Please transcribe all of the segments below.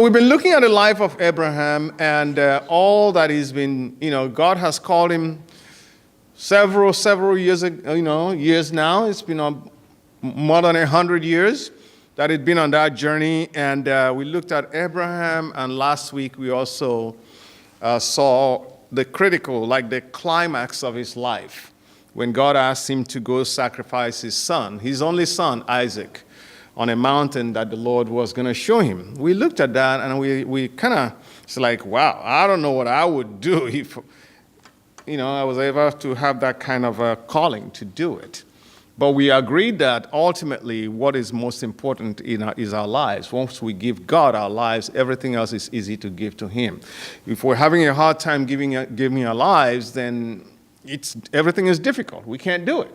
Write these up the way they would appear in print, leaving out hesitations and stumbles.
We've been looking at the life of Abraham and all that he's been, God has called him several years, years now. It's been more than 100 years that he'd been on that journey. And we looked at Abraham, and last week we also saw the critical, like the climax of his life, when God asked him to go sacrifice his son, his only son, Isaac, on a mountain that the Lord was going to show him. We looked at that, and we kind of, it's like, wow, I don't know what I would do if, I was able to have that kind of a calling to do it. But we agreed that ultimately what is most important is our lives. Once we give God our lives, everything else is easy to give to him. If we're having a hard time giving our lives, then everything is difficult. We can't do it,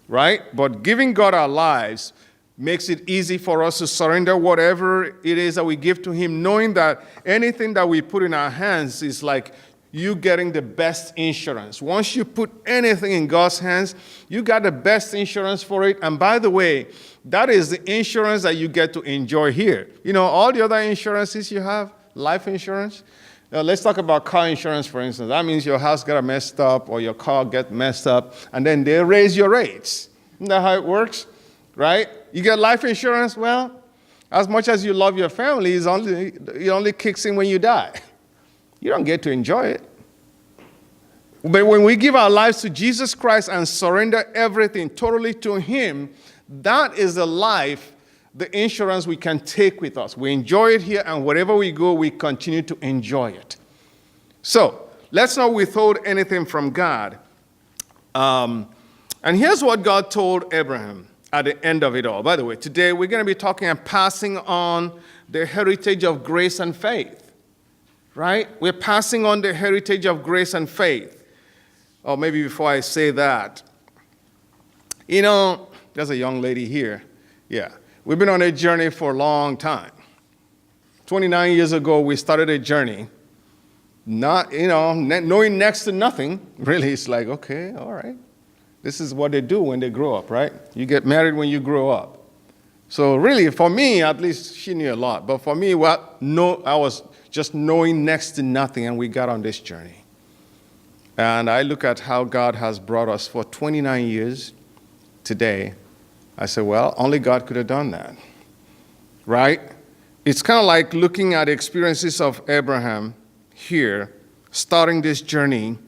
right? But giving God our lives makes it easy for us to surrender whatever it is that we give to him, knowing that anything that we put in our hands is like you getting the best insurance. Once you put anything in God's hands, you got the best insurance for it. And by the way, that is the insurance that you get to enjoy here. All the other insurances you have, life insurance. Now, let's talk about car insurance, for instance. That means your house got messed up or your car get messed up, and then they raise your rates. Isn't that how it works? Right? You get life insurance, well, as much as you love your family, it only kicks in when you die. You don't get to enjoy it. But when we give our lives to Jesus Christ and surrender everything totally to him, that is the life, the insurance we can take with us. We enjoy it here, and wherever we go, we continue to enjoy it. So, let's not withhold anything from God. And here's what God told Abraham at the end of it all. By the way, today we're going to be talking and passing on the heritage of grace and faith, right? We're passing on the heritage of grace and faith. Or maybe before I say that, there's a young lady here. Yeah, we've been on a journey for a long time. 29 years ago, we started a journey, not, knowing next to nothing. Really, it's like, okay, all right. This is what they do when they grow up, right? You get married when you grow up. So really, for me, at least she knew a lot. But for me, I was just knowing next to nothing, and we got on this journey. And I look at how God has brought us for 29 years today. I say, well, only God could have done that, right? It's kind of like looking at the experiences of Abraham here, starting this journey.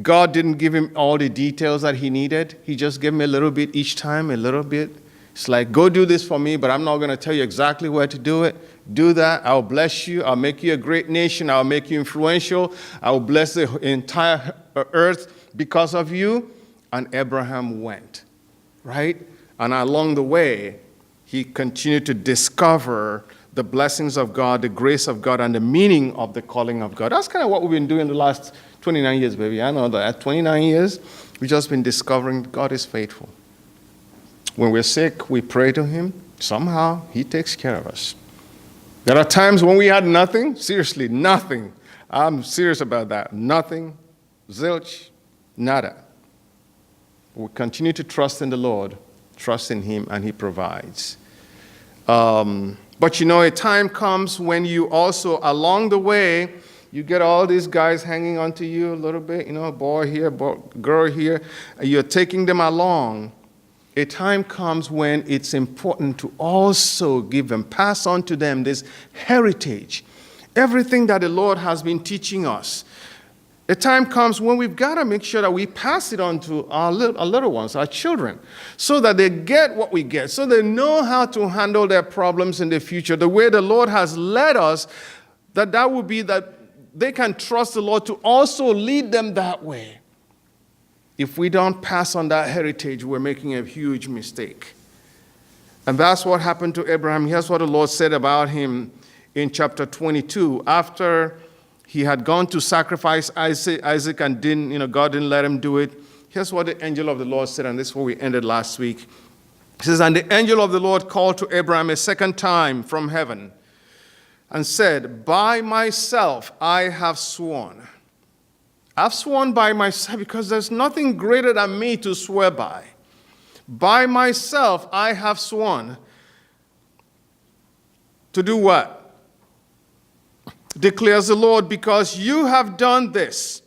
God didn't give him all the details that he needed. He just gave him a little bit each time, a little bit. It's like, go do this for me, but I'm not going to tell you exactly where to do it. Do that. I'll bless you. I'll make you a great nation. I'll make you influential. I'll bless the entire earth because of you. And Abraham went, right? And along the way, he continued to discover the blessings of God, the grace of God, and the meaning of the calling of God. That's kind of what we've been doing the last 29 years, baby. I know that. 29 years, we've just been discovering God is faithful. When we're sick, we pray to him. Somehow, he takes care of us. There are times when we had nothing. Seriously, nothing. I'm serious about that. Nothing. Zilch. Nada. We continue to trust in the Lord, trust in him, and he provides. But a time comes when you also, along the way, you get all these guys hanging onto you a little bit, boy here, girl here. You're taking them along. A time comes when it's important to also give them, pass on to them this heritage, everything that the Lord has been teaching us. A time comes when we've got to make sure that we pass it on to our little ones, our children, so that they get what we get, so they know how to handle their problems in the future, the way the Lord has led us, that would be that they can trust the Lord to also lead them that way. If we don't pass on that heritage, we're making a huge mistake. And that's what happened to Abraham. Here's what the Lord said about him in chapter 22. After he had gone to sacrifice Isaac and God didn't let him do it. Here's what the angel of the Lord said, and this is where we ended last week. He says, and the angel of the Lord called to Abraham a second time from heaven and said, by myself I have sworn. I've sworn by myself because there's nothing greater than me to swear by. By myself I have sworn. To do what? declares the Lord, because you have done this,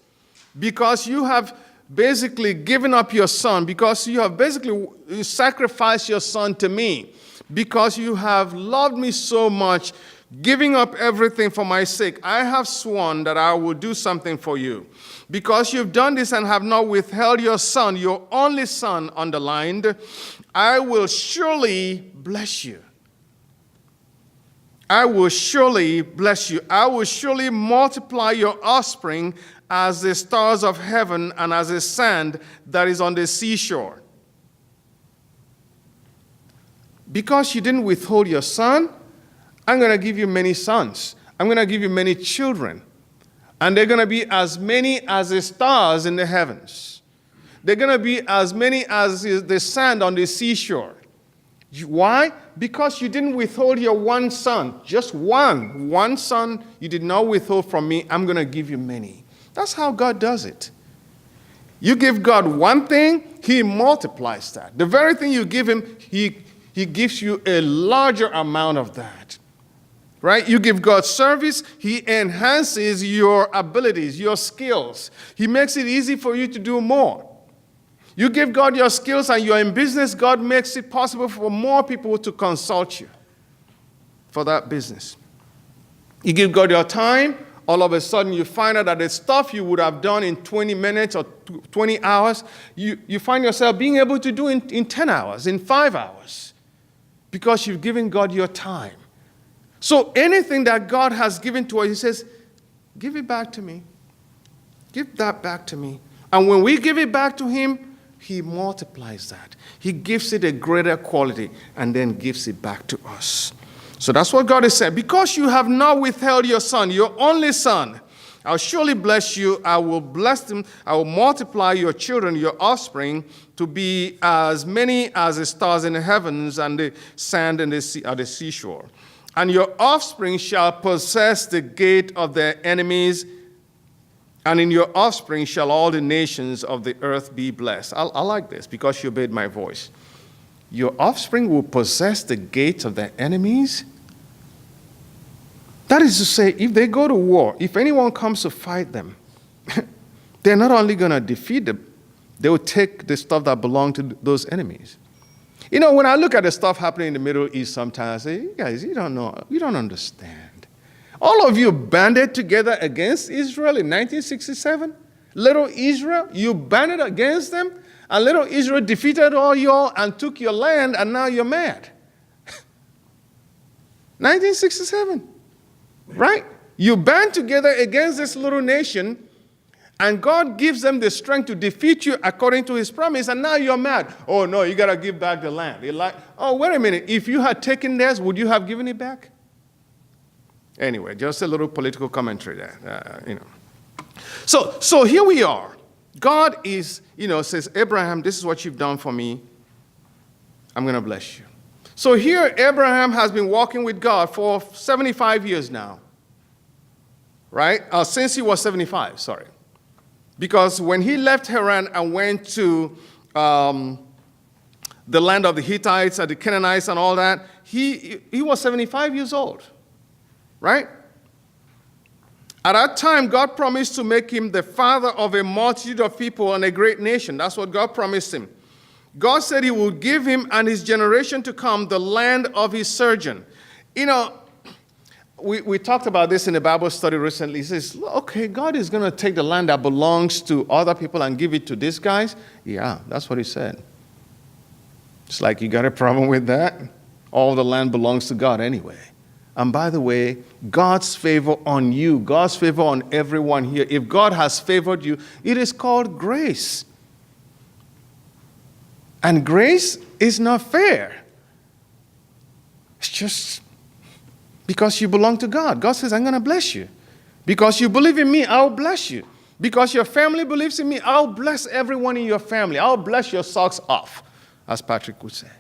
because you have basically given up your son, because you have basically sacrificed your son to me, because you have loved me so much, giving up everything for my sake, I have sworn that I will do something for you. Because you've done this and have not withheld your son, your only son, underlined, I will surely bless you. I will surely bless you. I will surely multiply your offspring as the stars of heaven and as the sand that is on the seashore. Because you didn't withhold your son, I'm going to give you many sons. I'm going to give you many children. And they're going to be as many as the stars in the heavens. They're going to be as many as the sand on the seashore. Why? Because you didn't withhold your one son. Just one son you did not withhold from me. I'm going to give you many. That's how God does it. You give God one thing, he multiplies that. The very thing you give him, he gives you a larger amount of that. Right? You give God service, he enhances your abilities, your skills. He makes it easy for you to do more. You give God your skills and you're in business, God makes it possible for more people to consult you for that business. You give God your time, all of a sudden you find out that the stuff you would have done in 20 minutes or 20 hours, you find yourself being able to do in 10 hours, in 5 hours, because you've given God your time. So anything that God has given to us, he says, give it back to me. Give that back to me. And when we give it back to him, he multiplies that. He gives it a greater quality and then gives it back to us. So that's what God is saying. Because you have not withheld your son, your only son, I'll surely bless you. I will bless them. I will multiply your children, your offspring, to be as many as the stars in the heavens and the sand in the sea, at the seashore. And your offspring shall possess the gate of their enemies, and in your offspring shall all the nations of the earth be blessed. I like this because you obeyed my voice. Your offspring will possess the gates of their enemies. That is to say, if they go to war, if anyone comes to fight them, they're not only going to defeat them, they will take the stuff that belongs to those enemies. You know, when I look at the stuff happening in the Middle East sometimes, I say, you guys, you don't know, you don't understand. All of you banded together against Israel in 1967. Little Israel, you banded against them, and little Israel defeated all y'all and took your land, and now you're mad. 1967, right? You band together against this little nation, and God gives them the strength to defeat you according to his promise, and now you're mad. Oh, no, you got to give back the land. You're like, oh, wait a minute. If you had taken theirs, would you have given it back? Anyway, just a little political commentary there, So here we are. God is, says, Abraham, this is what you've done for me. I'm going to bless you. So here, Abraham has been walking with God for 75 years now. Right? Since he was 75, sorry. Because when he left Haran and went to the land of the Hittites and the Canaanites and all that, he was 75 years old. Right? At that time, God promised to make him the father of a multitude of people and a great nation. That's what God promised him. God said he would give him and his generation to come the land of his sojourn. We talked about this in a Bible study recently. He says, okay, God is going to take the land that belongs to other people and give it to these guys. Yeah, that's what he said. It's like, you got a problem with that? All the land belongs to God anyway. And by the way, God's favor on you, God's favor on everyone here, if God has favored you, it is called grace. And grace is not fair. It's just because you belong to God. God says, I'm going to bless you. Because you believe in me, I'll bless you. Because your family believes in me, I'll bless everyone in your family. I'll bless your socks off, as Patrick would say.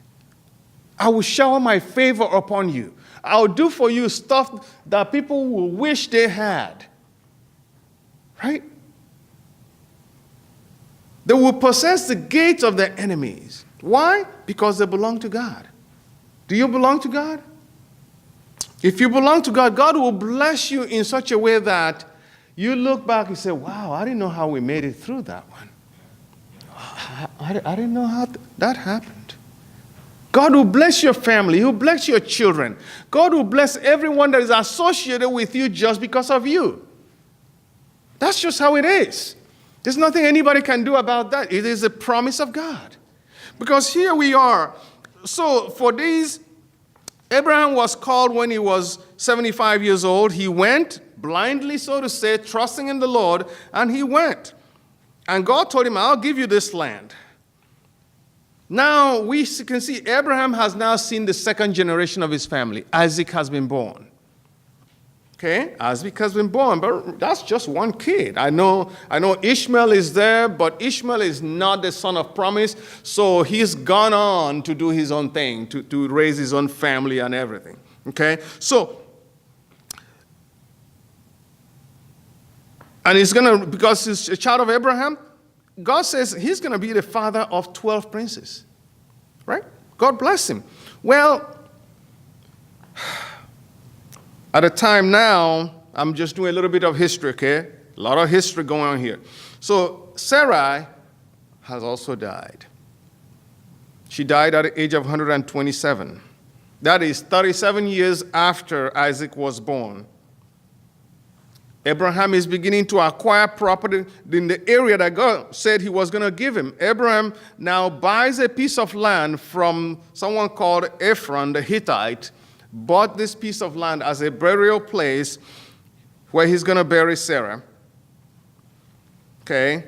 I will shower my favor upon you. I'll do for you stuff that people will wish they had. Right? They will possess the gates of their enemies. Why? Because they belong to God. Do you belong to God? If you belong to God, God will bless you in such a way that you look back and say, wow, I didn't know how we made it through that one. I didn't know how that happened. God will bless your family. He will bless your children. God will bless everyone that is associated with you just because of you. That's just how it is. There's nothing anybody can do about that. It is a promise of God. Because here we are. So for these, Abraham was called when he was 75 years old. He went blindly, so to say, trusting in the Lord, and he went. And God told him, I'll give you this land. Now we can see Abraham has now seen the second generation of his family. Isaac has been born. Okay, Isaac has been born, but that's just one kid. I know Ishmael is there, but Ishmael is not the son of promise, so he's gone on to do his own thing, to raise his own family and everything. Okay, so, and he's going to, because he's a child of Abraham, God says he's going to be the father of 12 princes, right? God bless him. Well, at a time now, I'm just doing a little bit of history, okay? A lot of history going on here. So Sarai has also died. She died at the age of 127. That is 37 years after Isaac was born. Abraham is beginning to acquire property in the area that God said he was going to give him. Abraham now buys a piece of land from someone called Ephron the Hittite, bought this piece of land as a burial place where he's going to bury Sarah. Okay?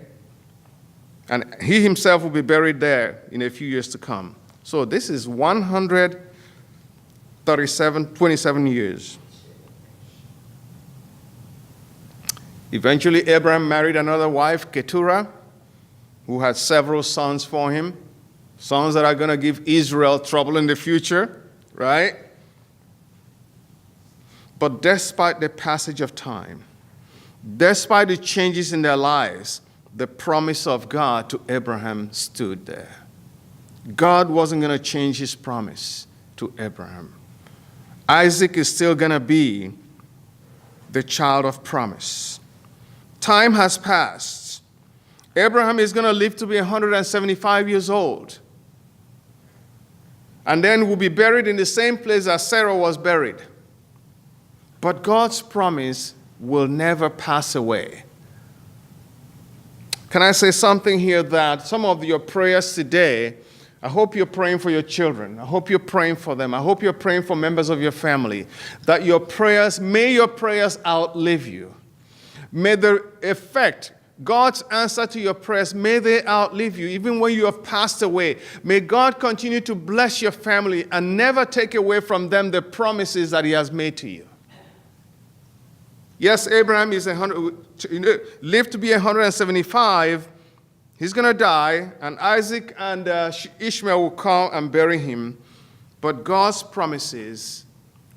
And he himself will be buried there in a few years to come. So this is 27 years. Eventually, Abraham married another wife, Keturah, who had several sons for him, sons that are going to give Israel trouble in the future, right? But despite the passage of time, despite the changes in their lives, the promise of God to Abraham stood there. God wasn't going to change his promise to Abraham. Isaac is still going to be the child of promise. Time has passed. Abraham is going to live to be 175 years old. And then will be buried in the same place as Sarah was buried. But God's promise will never pass away. Can I say something here that some of your prayers today, I hope you're praying for your children. I hope you're praying for them. I hope you're praying for members of your family. That may your prayers outlive you. May the effect, God's answer to your prayers, may they outlive you, even when you have passed away. May God continue to bless your family and never take away from them the promises that he has made to you. Yes, Abraham lived to be 175. He's going to die, and Isaac and Ishmael will come and bury him. But God's promises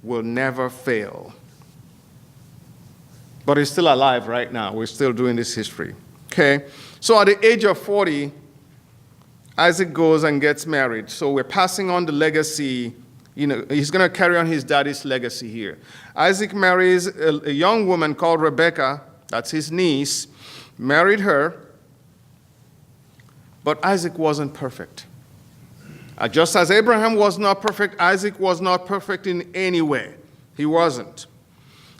will never fail. But he's still alive right now. We're still doing this history. Okay? So at the age of 40, Isaac goes and gets married. So we're passing on the legacy. He's going to carry on his daddy's legacy here. Isaac marries a young woman called Rebekah. That's his niece. Married her. But Isaac wasn't perfect. Just as Abraham was not perfect, Isaac was not perfect in any way. He wasn't.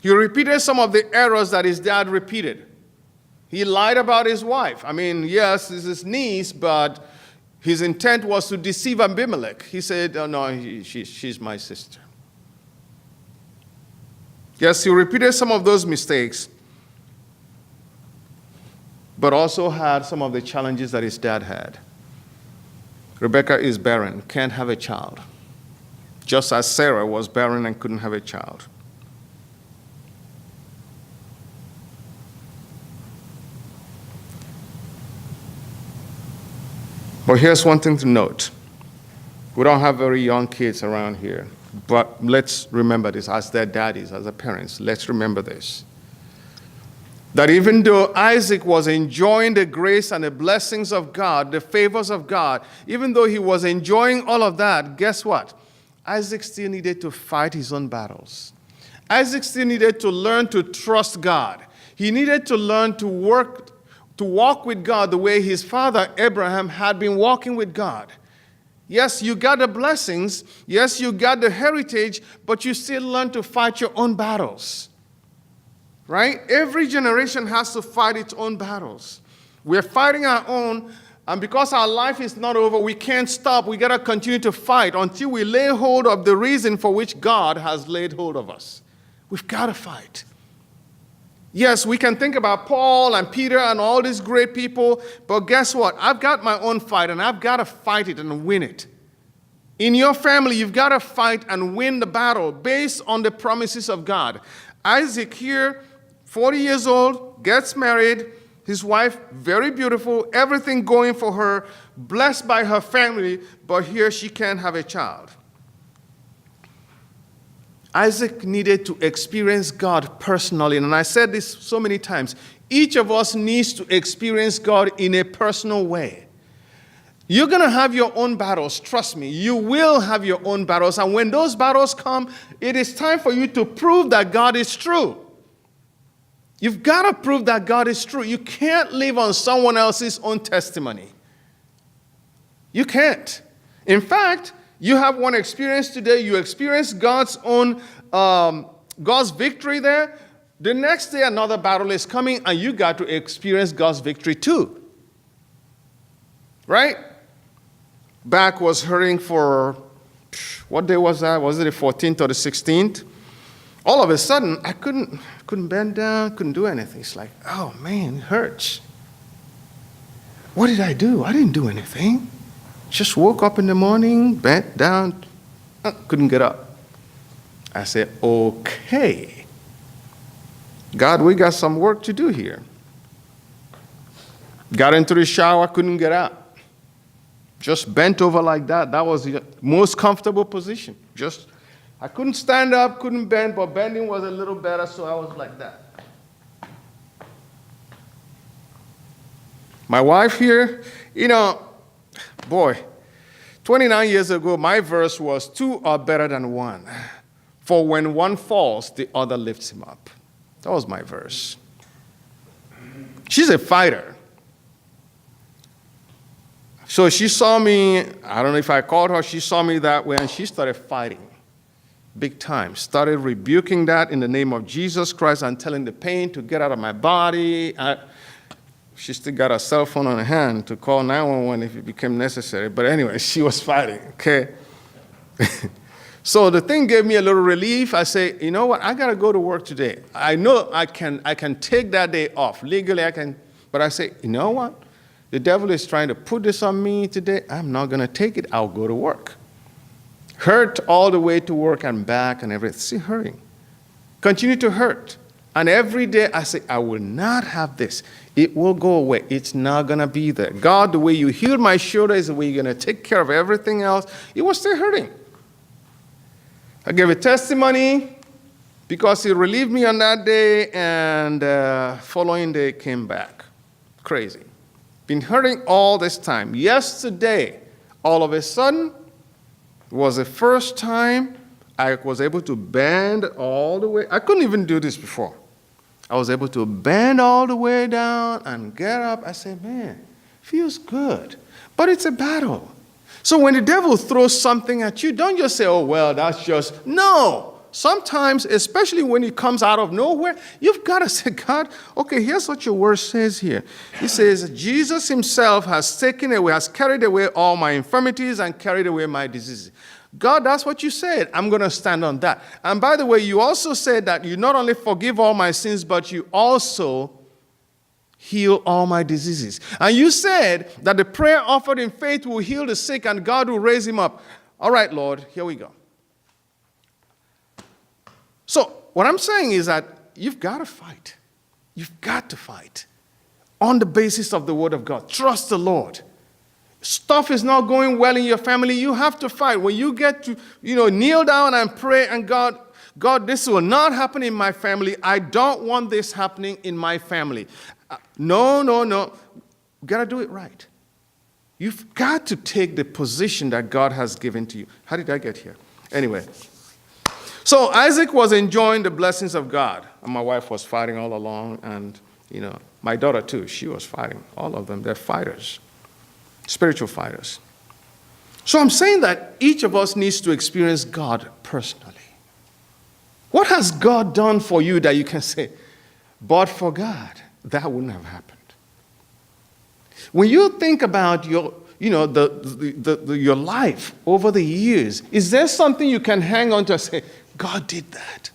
He repeated some of the errors that his dad repeated. He lied about his wife. I mean, yes, it's his niece, but his intent was to deceive Abimelech. He said, oh, no, she's my sister. Yes, he repeated some of those mistakes, but also had some of the challenges that his dad had. Rebekah is barren, can't have a child, just as Sarah was barren and couldn't have a child. But here's one thing to note. We don't have very young kids around here, but let's remember this as their daddies, as their parents. Let's remember this. That even though Isaac was enjoying the grace and the blessings of God, the favors of God, even though he was enjoying all of that, guess what? Isaac still needed to fight his own battles. Isaac still needed to learn to trust God. He needed to learn to walk with God the way his father Abraham had been walking with God. Yes, you got the blessings. Yes, you got the heritage, but you still learn to fight your own battles. Right? Every generation has to fight its own battles. We're fighting our own, and because our life is not over, we can't stop. We got to continue to fight until we lay hold of the reason for which God has laid hold of us. We've got to fight. Yes, we can think about Paul and Peter and all these great people, but guess what? I've got my own fight, and I've got to fight it and win it. In your family, you've got to fight and win the battle based on the promises of God. Isaac here, 40 years old, gets married. His wife, very beautiful, everything going for her, blessed by her family, but here she can't have a child. Isaac needed to experience God personally, and I said this so many times. Each of us needs to experience God in a personal way. You're going to have your own battles, trust me. You will have your own battles, and when those battles come, it is time for you to prove that God is true. You've got to prove that God is true. You can't live on someone else's own testimony. You can't. In fact, you have one experience today. You experience God's victory there. The next day, another battle is coming, and you got to experience God's victory too. Right? Back was hurting for, what day was that? Was it the 14th or the 16th? All of a sudden, I couldn't bend down, couldn't do anything. It's like, oh man, it hurts. What did I do? I didn't do anything. Just woke up in the morning, bent down, couldn't get up. I said, okay. God, we got some work to do here. Got into the shower, couldn't get out. Just bent over like that. That was the most comfortable position. I couldn't stand up, couldn't bend, but bending was a little better, so I was like that. My wife here, boy, 29 years ago, my verse was, 2 are better than 1. For when one falls, the other lifts him up. That was my verse. She's a fighter. So she saw me, I don't know if I called her, she saw me that way, and she started fighting. Big time. Started rebuking that in the name of Jesus Christ and telling the pain to get out of my body. She still got a cell phone on her hand to call 911 if it became necessary. But anyway, she was fighting, okay? So the thing gave me a little relief. I say, you know what? I got to go to work today. I know I can take that day off. Legally, I can. But I say, you know what? The devil is trying to put this on me today. I'm not going to take it. I'll go to work. Hurt all the way to work and back and everything. See, hurting. Continue to hurt. And every day I say, I will not have this. It will go away. It's not going to be there. God, the way you healed my shoulder is the way you're going to take care of everything else. It was still hurting. I gave a testimony because he relieved me on that day, and following day came back. Crazy. Been hurting all this time. Yesterday, all of a sudden, was the first time I was able to bend all the way. I couldn't even do this before. I was able to bend all the way down and get up. I said, man, feels good. But it's a battle. So when the devil throws something at you, don't just say, oh, well, that's just, no. Sometimes, especially when it comes out of nowhere, you've got to say, God, okay, here's what your word says here. It says, Jesus himself has carried away all my infirmities and carried away my diseases. God, that's what you said. I'm going to stand on that. And by the way, you also said that you not only forgive all my sins, but you also heal all my diseases. And you said that the prayer offered in faith will heal the sick and God will raise him up. All right, Lord, here we go. So what I'm saying is that you've got to fight. You've got to fight on the basis of the word of God. Trust the Lord. Stuff is not going well in your family, you have to fight. When you get to, kneel down and pray and God, this will not happen in my family. I don't want this happening in my family. No. You've got to do it right. You've got to take the position that God has given to you. How did I get here? Anyway. So Isaac was enjoying the blessings of God. And my wife was fighting all along. And, my daughter too, she was fighting. All of them, they're fighters, spiritual fighters. So I'm saying that each of us needs to experience God personally. What has God done for you that you can say, but for God, that wouldn't have happened? When you think about your life over the years, is there something you can hang on to and say, God did that?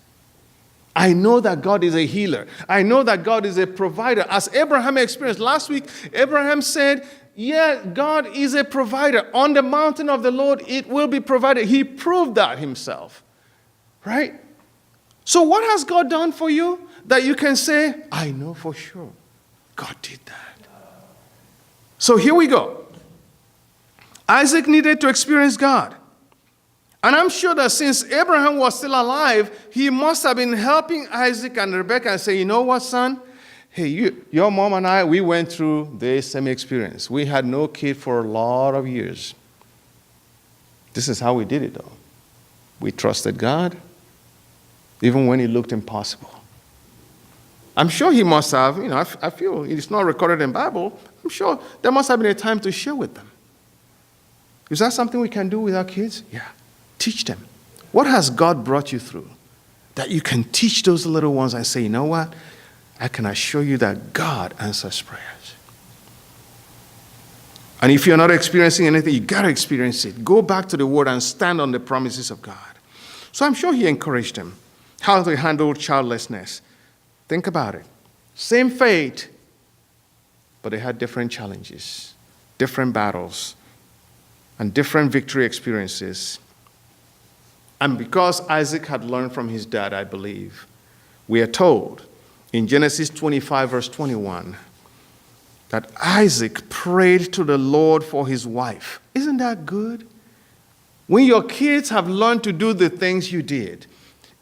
I know that God is a healer. I know that God is a provider. As Abraham experienced last week, Abraham said, yeah, God is a provider. On the mountain of the Lord, it will be provided. He proved that himself, right? So what has God done for you that you can say, I know for sure God did that? So here we go. Isaac needed to experience God. And I'm sure that since Abraham was still alive, he must have been helping Isaac and Rebekah and say, you know what, son? Hey, your mom and I, we went through the same experience. We had no kid for a lot of years. This is how we did it, though. We trusted God, even when it looked impossible. I'm sure he must have, I feel it's not recorded in the Bible. I'm sure there must have been a time to share with them. Is that something we can do with our kids? Yeah. Teach them. What has God brought you through that you can teach those little ones and say, you know what? I can assure you that God answers prayers. And if you're not experiencing anything, you got to experience it. Go back to the Word and stand on the promises of God. So I'm sure he encouraged them how to handle childlessness. Think about it. Same fate, but they had different challenges, different battles, and different victory experiences. And because Isaac had learned from his dad, I believe, we are told in Genesis 25, verse 21, that Isaac prayed to the Lord for his wife. Isn't that good? When your kids have learned to do the things you did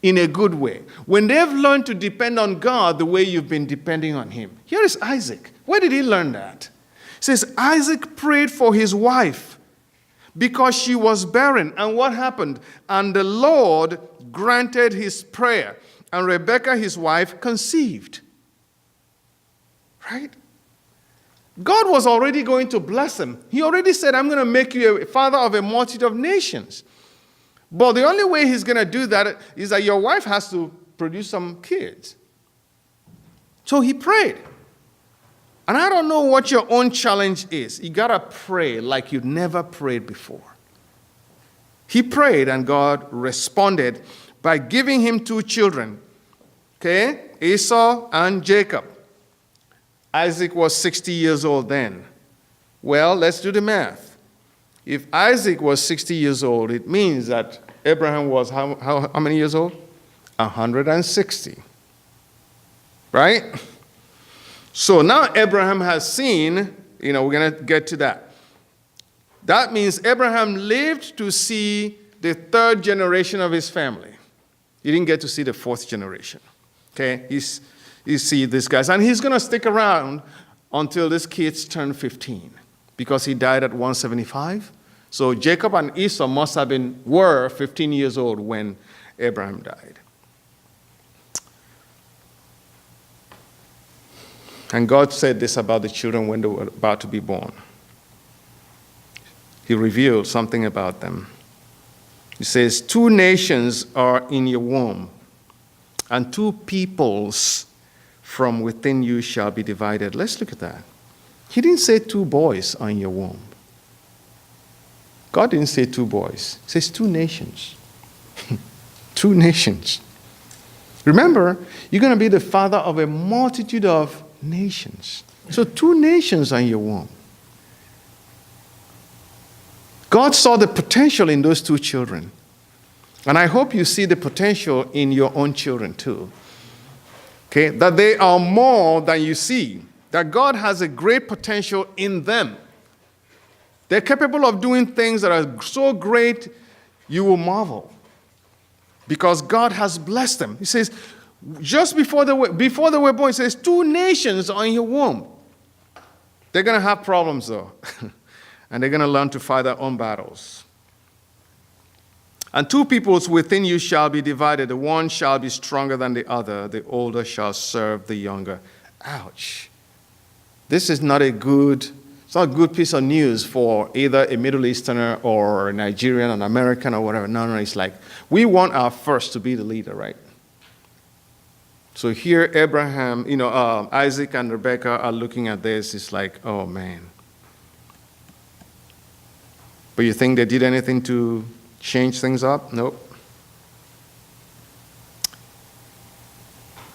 in a good way, when they've learned to depend on God the way you've been depending on him. Here is Isaac. Where did he learn that? It says, Isaac prayed for his wife because she was barren. And what happened? And the Lord granted his prayer. And Rebekah, his wife, conceived. Right? God was already going to bless him. He already said, I'm going to make you a father of a multitude of nations. But the only way he's going to do that is that your wife has to produce some kids. So he prayed. And I don't know what your own challenge is. You got to pray like you've never prayed before. He prayed and God responded by giving him 2 children. Okay? Esau and Jacob. Isaac was 60 years old then. Well, let's do the math. If Isaac was 60 years old, it means that Abraham was how many years old? 160. Right? So now Abraham has seen, we're going to get to that. That means Abraham lived to see the 3rd generation of his family. He didn't get to see the 4th generation. Okay? You see these guys. And he's going to stick around until these kids turn 15 because he died at 175. So Jacob and Esau must have were 15 years old when Abraham died. And God said this about the children when they were about to be born. He revealed something about them. He says, 2 nations are in your womb, and 2 peoples from within you shall be divided. Let's look at that. He didn't say 2 boys are in your womb. God didn't say 2 boys. He says 2 nations. 2 nations. Remember, you're going to be the father of a multitude of nations. So 2 nations are in your womb. God saw the potential in those 2 children. And I hope you see the potential in your own children too. Okay? That they are more than you see. That God has a great potential in them. They're capable of doing things that are so great, you will marvel. Because God has blessed them. He says, just before they were born, he says, 2 nations are in your womb. They're going to have problems though. And they're going to learn to fight their own battles. And two peoples within you shall be divided. The one shall be stronger than the other. The older shall serve the younger. Ouch. This is not it's not a good piece of news for either a Middle Easterner or a Nigerian, an American, or whatever. No, it's like, we want our first to be the leader, right? So here, Abraham, Isaac and Rebekah are looking at this. It's like, oh, man. But you think they did anything to change things up? Nope.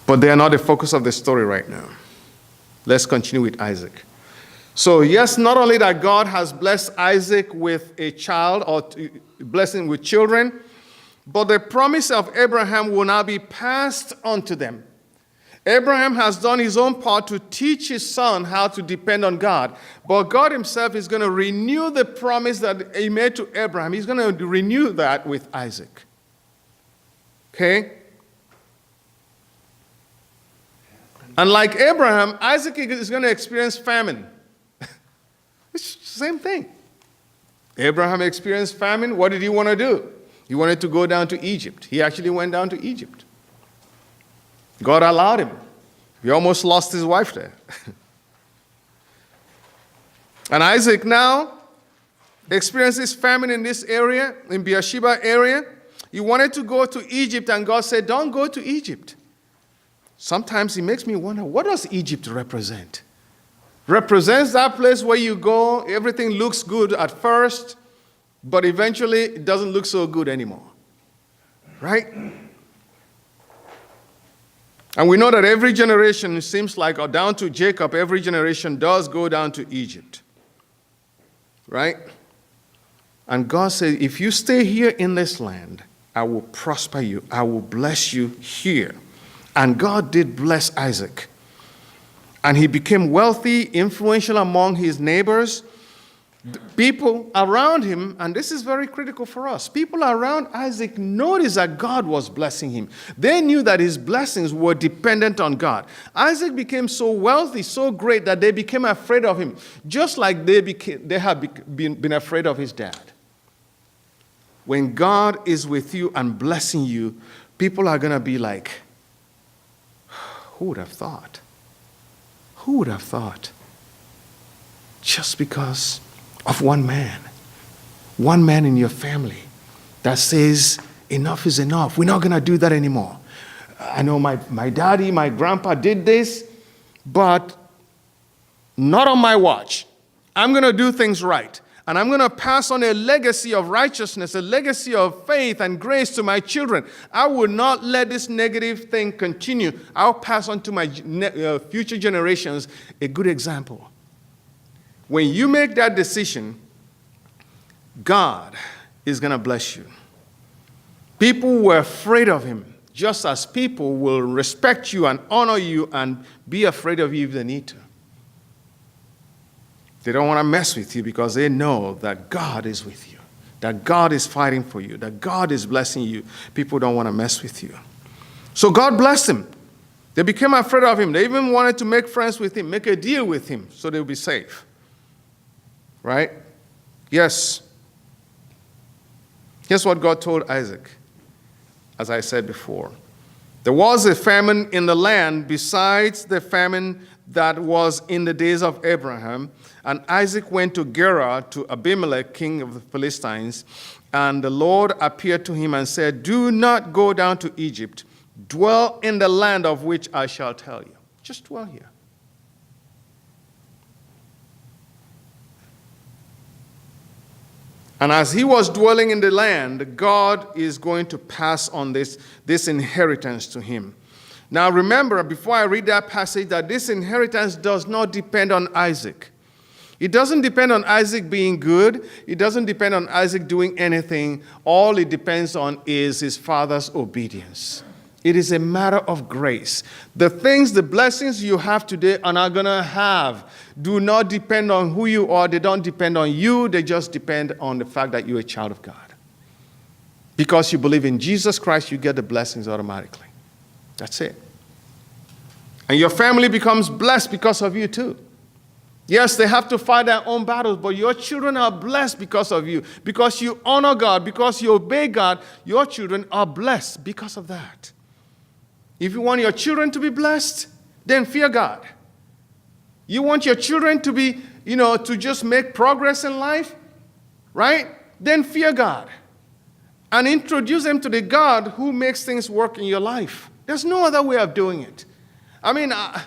But they are not the focus of the story right now. Let's continue with Isaac. So yes, not only that God has blessed Isaac with a child or blessing with children, but the promise of Abraham will now be passed on to them. Abraham has done his own part to teach his son how to depend on God. But God himself is going to renew the promise that he made to Abraham. He's going to renew that with Isaac. Okay? And like Abraham, Isaac is going to experience famine. It's the same thing. Abraham experienced famine. What did he want to do? He wanted to go down to Egypt. He actually went down to Egypt. God allowed him. He almost lost his wife there. And Isaac now experiences famine in this area, in Beersheba area. He wanted to go to Egypt, and God said, don't go to Egypt. Sometimes it makes me wonder, what does Egypt represent? Represents that place where you go, everything looks good at first, but eventually it doesn't look so good anymore. Right? And we know that every generation, it seems like, or down to Jacob, every generation does go down to Egypt. Right? And God said, if you stay here in this land, I will prosper you. I will bless you here. And God did bless Isaac. And he became wealthy, influential among his neighbors. People around him, and this is very critical for us, people around Isaac noticed that God was blessing him. They knew that his blessings were dependent on God. Isaac became so wealthy, so great, that they became afraid of him, just like they had been afraid of his dad. When God is with you and blessing you, people are going to be like, who would have thought? Who would have thought? Just because of one man in your family that says, enough is enough. We're not going to do that anymore. I know my daddy, my grandpa did this, but not on my watch. I'm going to do things right. And I'm going to pass on a legacy of righteousness, a legacy of faith and grace to my children. I will not let this negative thing continue. I'll pass on to my future generations a good example. When you make that decision, God is going to bless you. People were afraid of him, just as people will respect you and honor you and be afraid of you if they need to. They don't want to mess with you because they know that God is with you, that God is fighting for you, that God is blessing you. People don't want to mess with you. So God blessed him. They became afraid of him. They even wanted to make friends with him, make a deal with him so they'll be safe. Right? Yes. Here's what God told Isaac, as I said before. There was a famine in the land besides the famine that was in the days of Abraham. And Isaac went to Gerar to Abimelech, king of the Philistines. And the Lord appeared to him and said, do not go down to Egypt. Dwell in the land of which I shall tell you. Just dwell here. And as he was dwelling in the land, God is going to pass on this inheritance to him. Now remember, before I read that passage, that this inheritance does not depend on Isaac. It doesn't depend on Isaac being good. It doesn't depend on Isaac doing anything. All it depends on is his father's obedience. It is a matter of grace. The things, the blessings you have today and are going to have do not depend on who you are. They don't depend on you. They just depend on the fact that you're a child of God. Because you believe in Jesus Christ, you get the blessings automatically. That's it. And your family becomes blessed because of you too. Yes, they have to fight their own battles, but your children are blessed because of you. Because you honor God, because you obey God, your children are blessed because of that. If you want your children to be blessed, then fear God. You want your children to be, to just make progress in life, right? Then fear God. And introduce them to the God who makes things work in your life. There's no other way of doing it. I mean, I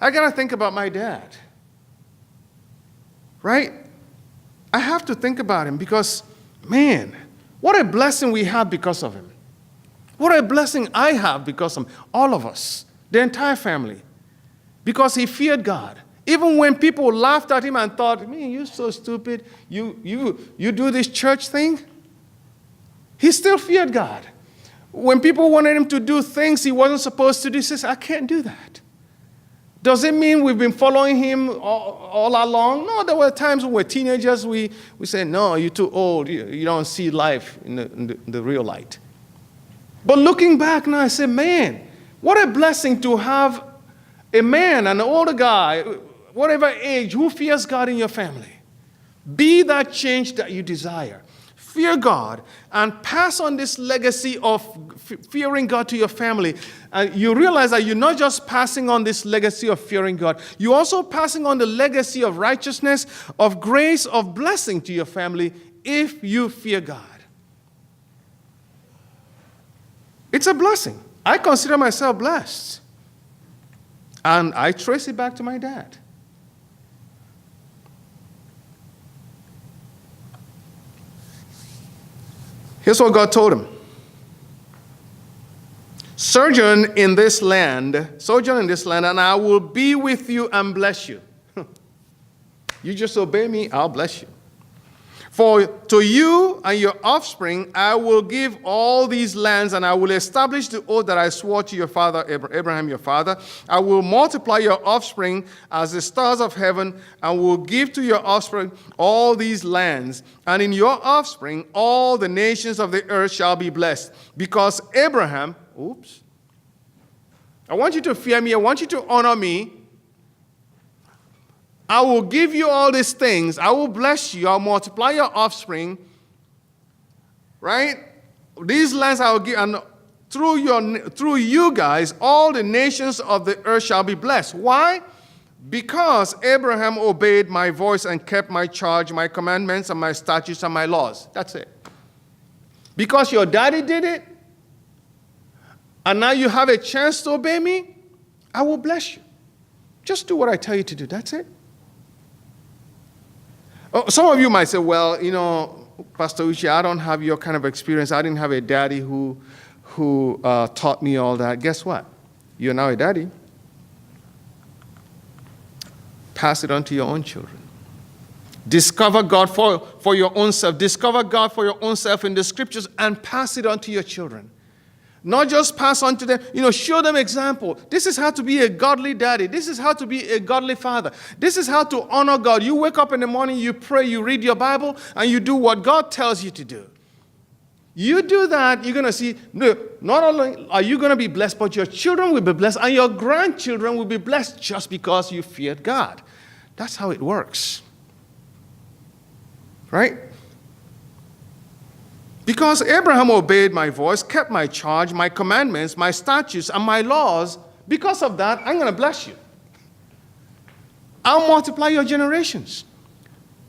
got to think about my dad. Right? I have to think about him because, man, what a blessing we have because of him. What a blessing I have because of him. All of us, the entire family. Because he feared God. Even when people laughed at him and thought, man, you're so stupid. You do this church thing. He still feared God. When people wanted him to do things he wasn't supposed to do, he says, I can't do that. Does it mean we've been following him all along? No, there were times when we were teenagers, we said, no, you're too old. You don't see life in the real light. But looking back now, I say, man, what a blessing to have a man, an older guy, whatever age, who fears God in your family. Be that change that you desire. Fear God and pass on this legacy of fearing God to your family. And you realize that you're not just passing on this legacy of fearing God, you're also passing on the legacy of righteousness, of grace, of blessing to your family if you fear God. It's a blessing. I consider myself blessed. And I trace it back to my dad. Here's what God told him. Sojourn in this land, and I will be with you and bless you. You just obey me, I'll bless you. For to you and your offspring I will give all these lands, and I will establish the oath that I swore to your father Abraham your father. I will multiply your offspring as the stars of heaven, and will give to your offspring all these lands. And in your offspring all the nations of the earth shall be blessed. Because Abraham, I want you to fear me, I want you to honor me. I will give you all these things. I will bless you. I'll multiply your offspring. Right? These lands I will give, and through you guys, all the nations of the earth shall be blessed. Why? Because Abraham obeyed my voice and kept my charge, my commandments, and my statutes, and my laws. That's it. Because your daddy did it, and now you have a chance to obey me, I will bless you. Just do what I tell you to do. That's it. Oh, some of you might say, well, Pastor Uche, I don't have your kind of experience. I didn't have a daddy who taught me all that. Guess what? You're now a daddy. Pass it on to your own children. Discover God for your own self. Discover God for your own self in the scriptures and pass it on to your children. Not just pass on to them, show them example. This is how to be a godly daddy. This is how to be a godly father. This is how to honor God. You wake up in the morning, you pray, you read your Bible, and you do what God tells you to do. You do that, you're going to see, not only are you going to be blessed, but your children will be blessed, and your grandchildren will be blessed just because you feared God. That's how it works. Right? Because Abraham obeyed my voice, kept my charge, my commandments, my statutes, and my laws, because of that, I'm going to bless you. I'll multiply your generations.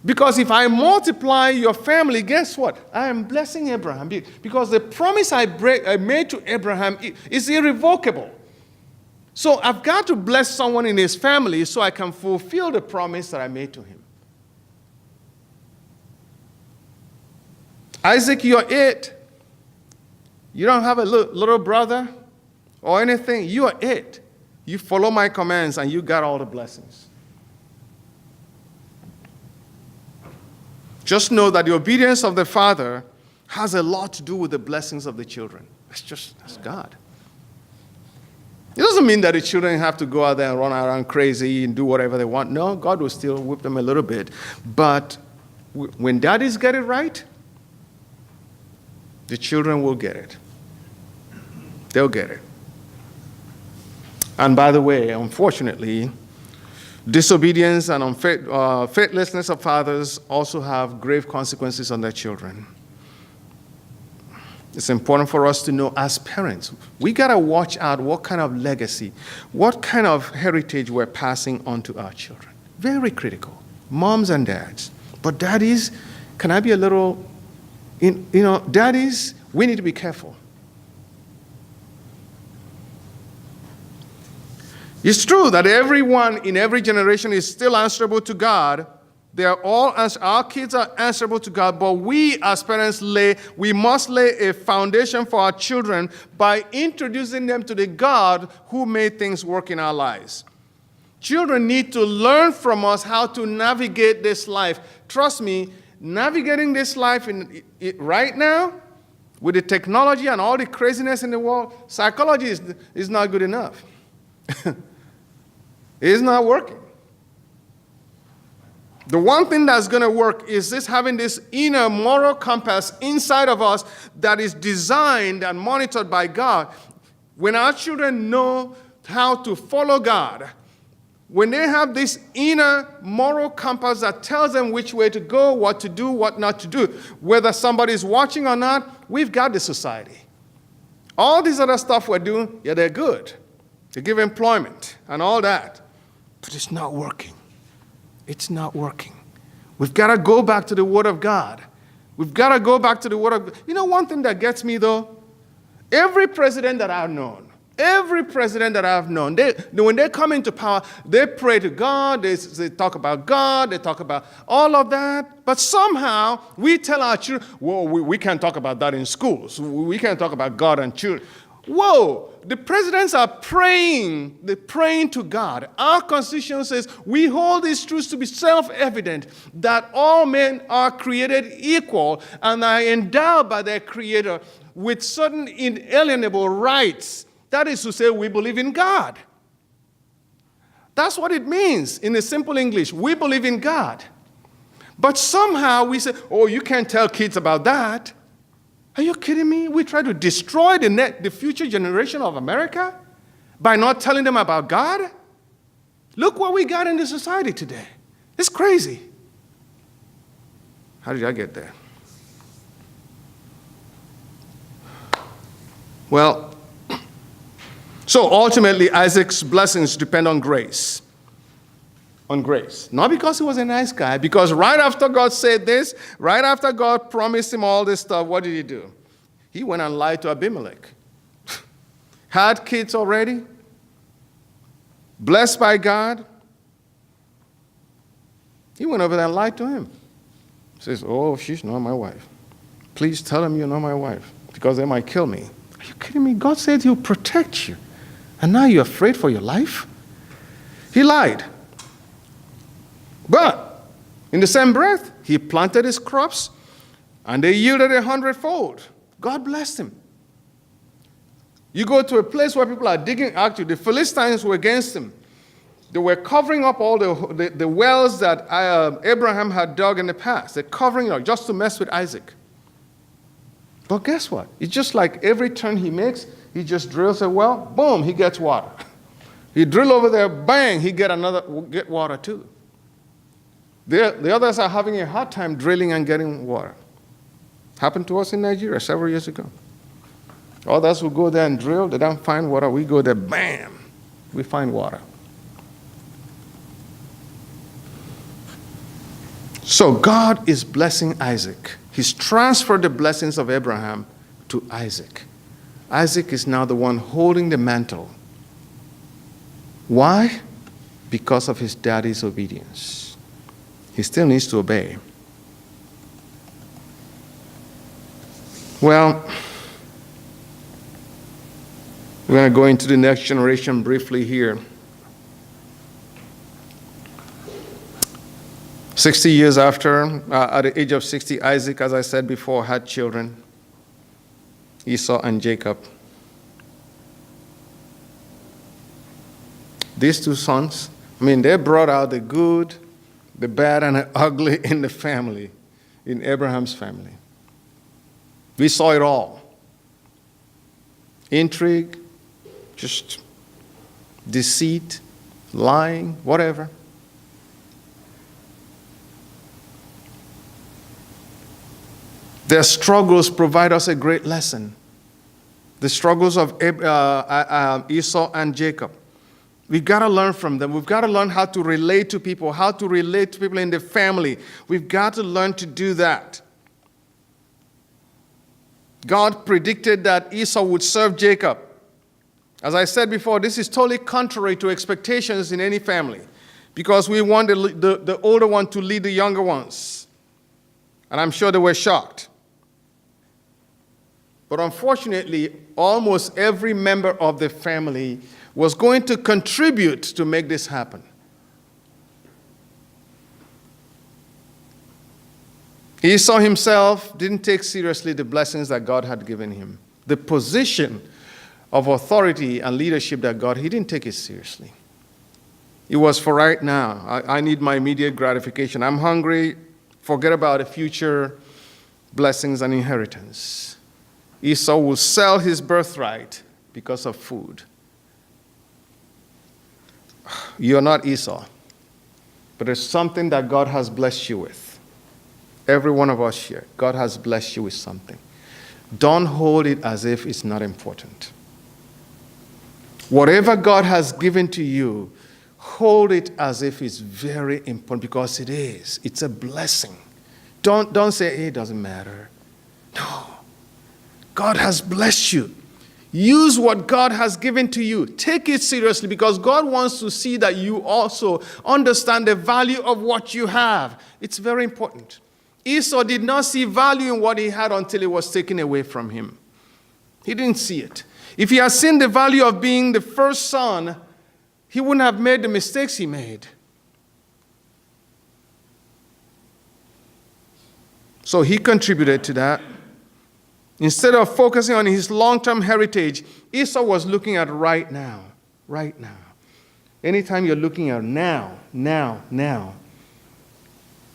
Because if I multiply your family, guess what? I am blessing Abraham. Because the promise I made to Abraham is irrevocable. So I've got to bless someone in his family so I can fulfill the promise that I made to him. Isaac, you're it. You don't have a little brother or anything. You are it. You follow my commands and you got all the blessings. Just know that the obedience of the father has a lot to do with the blessings of the children. That's God. It doesn't mean that the children have to go out there and run around crazy and do whatever they want. No, God will still whip them a little bit. But when daddies get it right, the children will get it. They'll get it. And by the way, unfortunately, Disobedience and faithlessness of fathers also have grave consequences on their children. It's important for us to know as parents, we got to watch out what kind of legacy, what kind of heritage we're passing on to our children. Very critical. Moms and dads. But daddies, can I be a little, daddies, we need to be careful. It's true that everyone in every generation is still answerable to God. They are all, our kids are answerable to God, but we as parents we must lay a foundation for our children by introducing them to the God who made things work in our lives. Children need to learn from us how to navigate this life. Trust me, navigating this life right now, with the technology and all the craziness in the world, psychology is not good enough. It's not working. The one thing that's going to work is having this inner moral compass inside of us that is designed and monitored by God. When our children know how to follow God, when they have this inner moral compass that tells them which way to go, what to do, what not to do, whether somebody's watching or not, we've got the society. All these other stuff we're doing, yeah, they're good. They give employment and all that. But it's not working. It's not working. We've got to go back to the Word of God. We've got to go back to the Word of God. You know one thing that gets me, though? Every president that I've known, when they come into power, they pray to God, they talk about God, they talk about all of that. But somehow, we tell our children, well, we can't talk about that in schools. We can't talk about God and children. Whoa, the presidents are praying. They're praying to God. Our Constitution says we hold these truths to be self-evident, that all men are created equal and are endowed by their Creator with certain inalienable rights. That is to say, we believe in God. That's what it means in a simple English. We believe in God. But somehow we say, oh, you can't tell kids about that. Are you kidding me? We try to destroy the future generation of America by not telling them about God? Look what we got in the society today. It's crazy. How did I get there? Well, so ultimately, Isaac's blessings depend on grace. On grace. Not because he was a nice guy, because right after God said this, right after God promised him all this stuff, what did he do? He went and lied to Abimelech. Had kids already, blessed by God. He went over there and lied to him. Says, oh, she's not my wife. Please tell him you're not my wife, because they might kill me. Are you kidding me? God said he'll protect you. And now you're afraid for your life? He lied. But in the same breath, he planted his crops, and they yielded 100-fold. God blessed him. You go to a place where people are digging, actually, the Philistines were against him. They were covering up all the wells that Abraham had dug in the past. They're covering it up just to mess with Isaac. But guess what? It's just like every turn he makes, he just drills a well, boom, he gets water. He drill over there, bang, he get water too. The others are having a hard time drilling and getting water. Happened to us in Nigeria several years ago. Others who go there and drill, they don't find water. We go there, bam, we find water. So God is blessing Isaac. He's transferred the blessings of Abraham to Isaac. Isaac is now the one holding the mantle. Why? Because of his daddy's obedience. He still needs to obey. Well, we're going to go into the next generation briefly here. 60 years after, at the age of 60, Isaac, as I said before, had children, Esau and Jacob. These two sons, they brought out the good, the bad, and the ugly in the family, in Abraham's family. We saw it all. Intrigue, just deceit, lying, whatever. Their struggles provide us a great lesson. The struggles of Esau and Jacob. We've got to learn from them. We've got to learn how to relate to people, how to relate to people in the family. We've got to learn to do that. God predicted that Esau would serve Jacob. As I said before, this is totally contrary to expectations in any family, because we want the older one to lead the younger ones. And I'm sure they were shocked. But unfortunately, almost every member of the family was going to contribute to make this happen. Esau himself didn't take seriously the blessings that God had given him. The position of authority and leadership that God, he didn't take it seriously. It was for right now. I need my immediate gratification. I'm hungry. Forget about the future blessings and inheritance. Esau will sell his birthright because of food. You're not Esau, but there's something that God has blessed you with. Every one of us here, God has blessed you with something. Don't hold it as if it's not important. Whatever God has given to you, hold it as if it's very important, because it is. It's a blessing. Don't say, hey, it doesn't matter. No. God has blessed you. Use what God has given to you. Take it seriously, because God wants to see that you also understand the value of what you have. It's very important. Esau did not see value in what he had until it was taken away from him. He didn't see it. If he had seen the value of being the first son, he wouldn't have made the mistakes he made. So he contributed to that. Instead of focusing on his long-term heritage, Esau was looking at right now, right now. Anytime you're looking at now,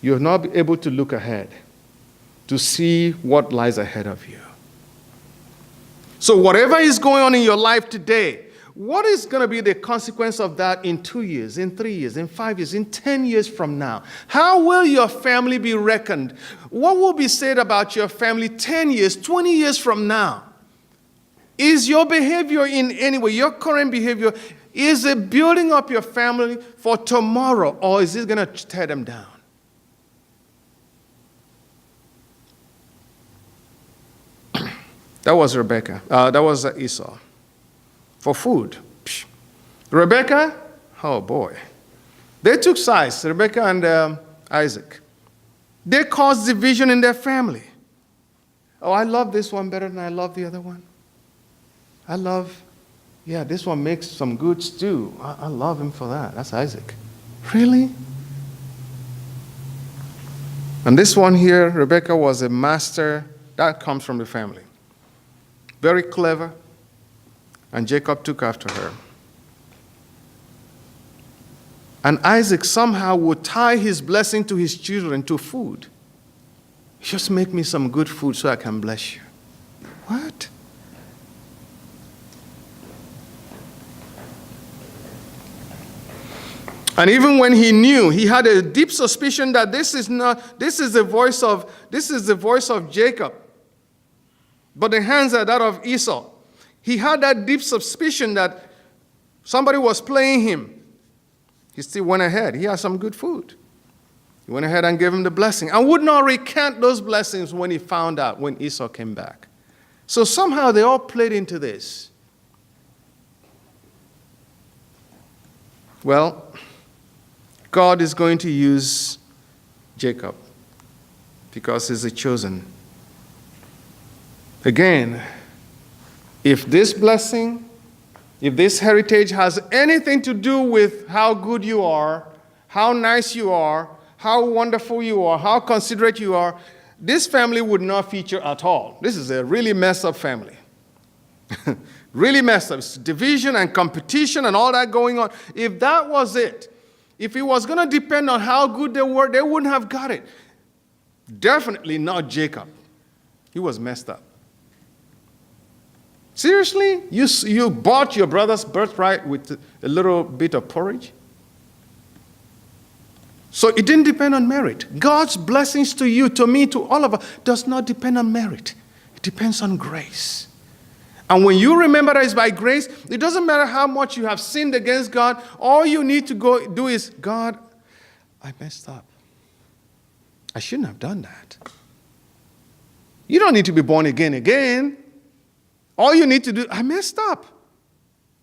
you'll not be able to look ahead to see what lies ahead of you. So whatever is going on in your life today, what is going to be the consequence of that in 2 years, in 3 years, in 5 years, in 10 years from now? How will your family be reckoned? What will be said about your family 10 years, 20 years from now? Is your behavior in any way, your current behavior, is it building up your family for tomorrow, or is it going to tear them down? That was Rebecca. That was Esau. For food. Psh. Rebecca, oh boy. They took sides, Rebecca and Isaac. They caused division in their family. Oh, I love this one better than I love the other one. This one makes some good stew. I love him for that. That's Isaac. Really? And this one here, Rebecca, was a master. That comes from the family. Very clever. And Jacob took after her. And Isaac somehow would tie his blessing to his children to food. Just make me some good food so I can bless you. What? And even when he knew, he had a deep suspicion that this is the voice of Jacob, but the hands are that of Esau. He had that deep suspicion that somebody was playing him. He still went ahead. He had some good food. He went ahead and gave him the blessing and would not recant those blessings when he found out, when Esau came back. So somehow they all played into this. Well, God is going to use Jacob because he's a chosen. Again, if this blessing, if this heritage has anything to do with how good you are, how nice you are, how wonderful you are, how considerate you are, this family would not feature at all. This is a really messed up family. Really messed up. It's division and competition and all that going on. If that was it, if it was going to depend on how good they were, they wouldn't have got it. Definitely not Jacob. He was messed up. Seriously? You bought your brother's birthright with a little bit of porridge? So it didn't depend on merit. God's blessings to you, to me, to all of us, does not depend on merit. It depends on grace. And when you remember that it's by grace, it doesn't matter how much you have sinned against God. All you need to go do is, God, I messed up. I shouldn't have done that. You don't need to be born again. All you need to do, I messed up.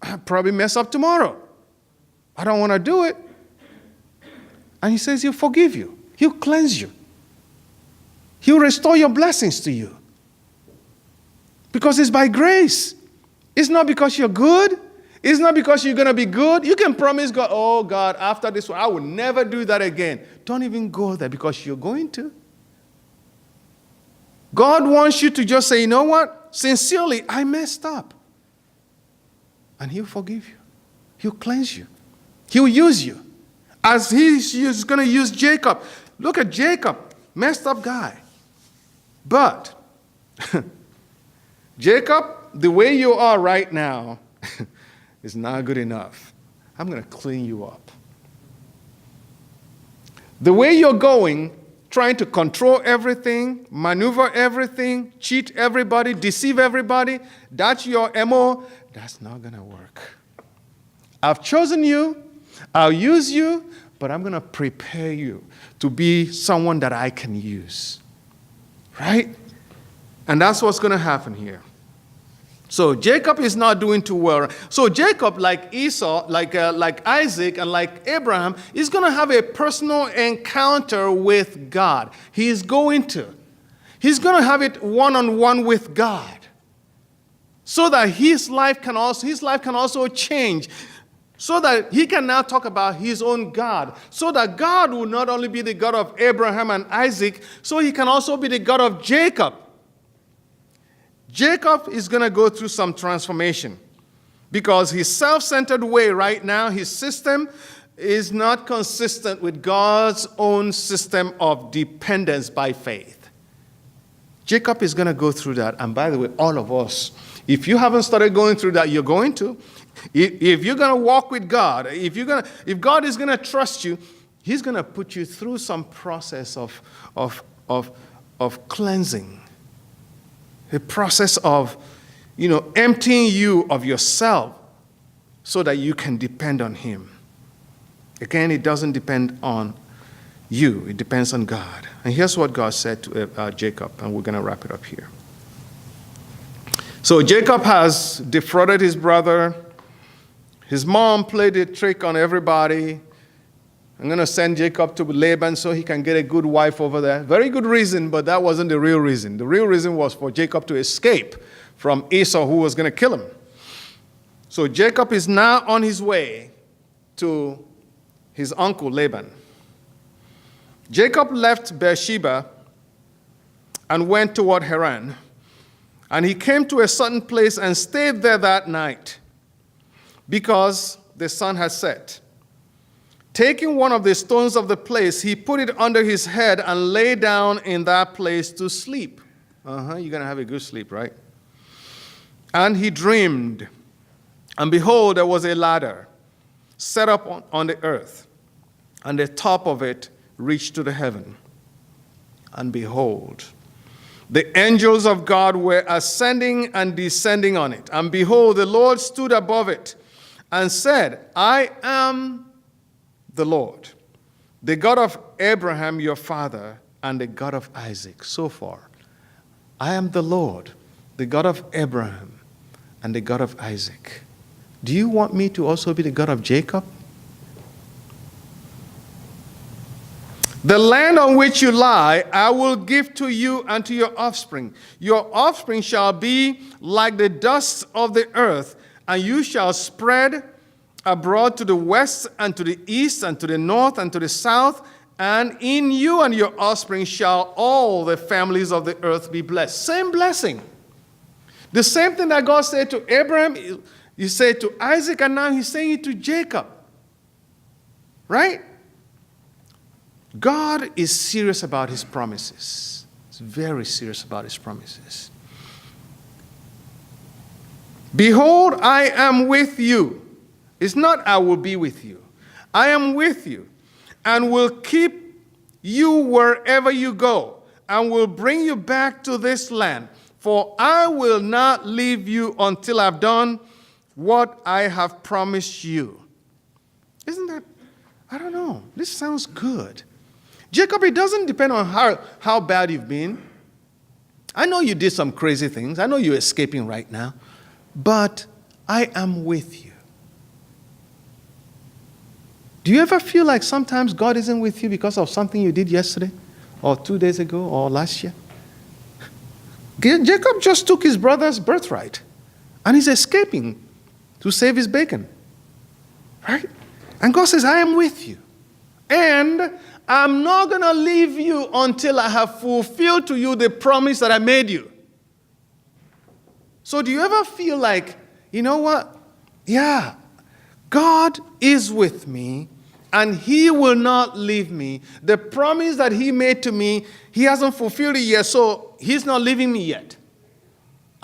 I'll probably mess up tomorrow. I don't want to do it. And he says he'll forgive you. He'll cleanse you. He'll restore your blessings to you. Because it's by grace. It's not because you're good. It's not because you're going to be good. You can promise God, oh God, after this one, I will never do that again. Don't even go there because you're going to. God wants you to just say, you know what? Sincerely, I messed up. And he'll forgive you. He'll cleanse you. He'll use you. As he's going to use Jacob. Look at Jacob, messed up guy. But Jacob, the way you are right now is not good enough. I'm going to clean you up. The way you're going, trying to control everything, maneuver everything, cheat everybody, deceive everybody, that's your MO. That's not going to work. I've chosen you. I'll use you, but I'm going to prepare you to be someone that I can use. Right? And that's what's going to happen here. So Jacob is not doing too well. So Jacob, like Esau, like Isaac, and like Abraham, is going to have a personal encounter with God. He's going to have it one-on-one with God. So that his life can also change. So that he can now talk about his own God. So that God will not only be the God of Abraham and Isaac, so he can also be the God of Jacob. Jacob is going to go through some transformation because his self-centered way right now, his system, is not consistent with God's own system of dependence by faith. Jacob is going to go through that. And by the way, all of us, if you haven't started going through that, you're going to. If you're going to walk with God, if God is going to trust you, he's going to put you through some process of cleansing. A process of, emptying you of yourself so that you can depend on him. Again, it doesn't depend on you. It depends on God. And here's what God said to Jacob, and we're going to wrap it up here. So Jacob has defrauded his brother. His mom played a trick on everybody. I'm going to send Jacob to Laban so he can get a good wife over there. Very good reason, but that wasn't the real reason. The real reason was for Jacob to escape from Esau, who was going to kill him. So Jacob is now on his way to his uncle Laban. Jacob left Beersheba and went toward Haran. And he came to a certain place and stayed there that night because the sun had set. Taking one of the stones of the place, he put it under his head and lay down in that place to sleep. You're going to have a good sleep, right? And he dreamed. And behold, there was a ladder set up on the earth, and the top of it reached to the heaven. And behold, the angels of God were ascending and descending on it. And behold, the Lord stood above it and said, I am the Lord, the God of Abraham, your father, and the God of Isaac. So far, I am the Lord, the God of Abraham, and the God of Isaac. Do you want me to also be the God of Jacob? The land on which you lie, I will give to you and to your offspring. Your offspring shall be like the dust of the earth, and you shall spread abroad to the west and to the east and to the north and to the south, and in you and your offspring shall all the families of the earth be blessed. Same blessing. The same thing that God said to Abraham, he said to Isaac, and now he's saying it to Jacob. Right? God is serious about his promises. He's very serious about his promises. Behold, I am with you. It's not I will be with you. I am with you. and will keep you wherever you go, and will bring you back to this land. For I will not leave you until I've done what I have promised you. Isn't that, I don't know, this sounds good. Jacob, it doesn't depend on how bad you've been. I know you did some crazy things. I know you're escaping right now. But I am with you. Do you ever feel like sometimes God isn't with you because of something you did yesterday, or 2 days ago, or last year? Jacob just took his brother's birthright, and he's escaping to save his bacon. Right? And God says, I am with you. And I'm not going to leave you until I have fulfilled to you the promise that I made you. So do you ever feel like, you know what? Yeah, God is with me, and he will not leave me. The promise that he made to me, he hasn't fulfilled it yet, so he's not leaving me yet,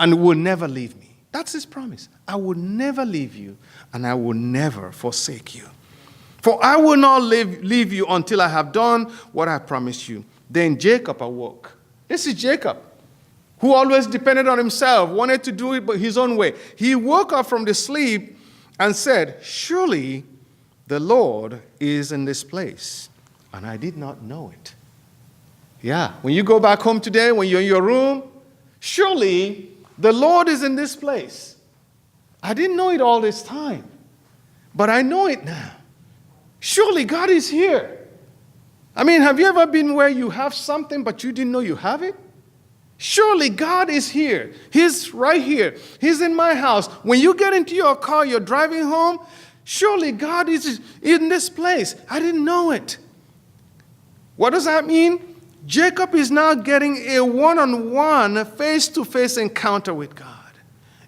and will never leave me. That's his promise. I will never leave you, and I will never forsake you. For I will not leave you until I have done what I promised you. Then Jacob awoke. This is Jacob, who always depended on himself, wanted to do it but his own way. He woke up from the sleep and said, surely the Lord is in this place, and I did not know it. Yeah, when you go back home today, when you're in your room, surely the Lord is in this place. I didn't know it all this time, but I know it now. Surely God is here. I mean, have you ever been where you have something but you didn't know you have it? Surely God is here. He's right here. He's in my house. When you get into your car, you're driving home, surely God is in this place. I didn't know it. What does that mean? Jacob is now getting a one-on-one, face-to-face encounter with God.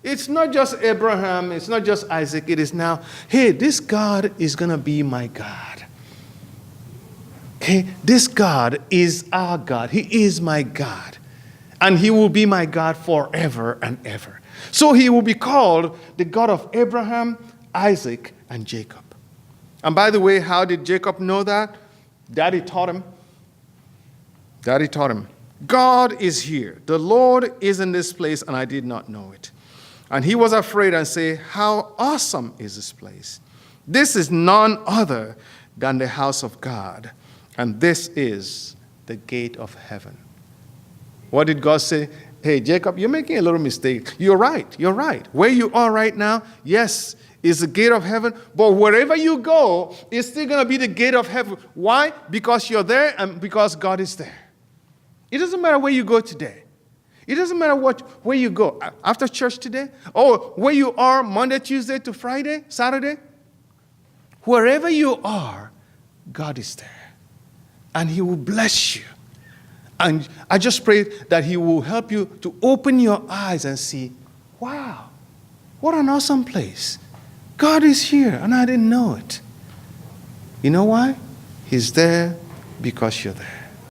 It's not just Abraham, it's not just Isaac, it is now, hey, this God is going to be my God. Okay, this God is our God. He is my God. And he will be my God forever and ever. So he will be called the God of Abraham, Isaac, and Jacob. And by the way, how did Jacob know that? Daddy taught him. Daddy taught him. God is here. The Lord is in this place, and I did not know it. And he was afraid and said, how awesome is this place? This is none other than the house of God, and this is the gate of heaven. What did God say? Hey, Jacob, you're making a little mistake. You're right. Where you are right now, yes, is the gate of heaven, but wherever you go, it's still going to be the gate of heaven. Why? Because you're there and because God is there. It doesn't matter where you go today. It doesn't matter where you go. After church today, or where you are Monday, Tuesday to Friday, Saturday. Wherever you are, God is there. And he will bless you. And I just pray that he will help you to open your eyes and see, wow, what an awesome place. God is here, and I didn't know it. You know why? He's there because you're there.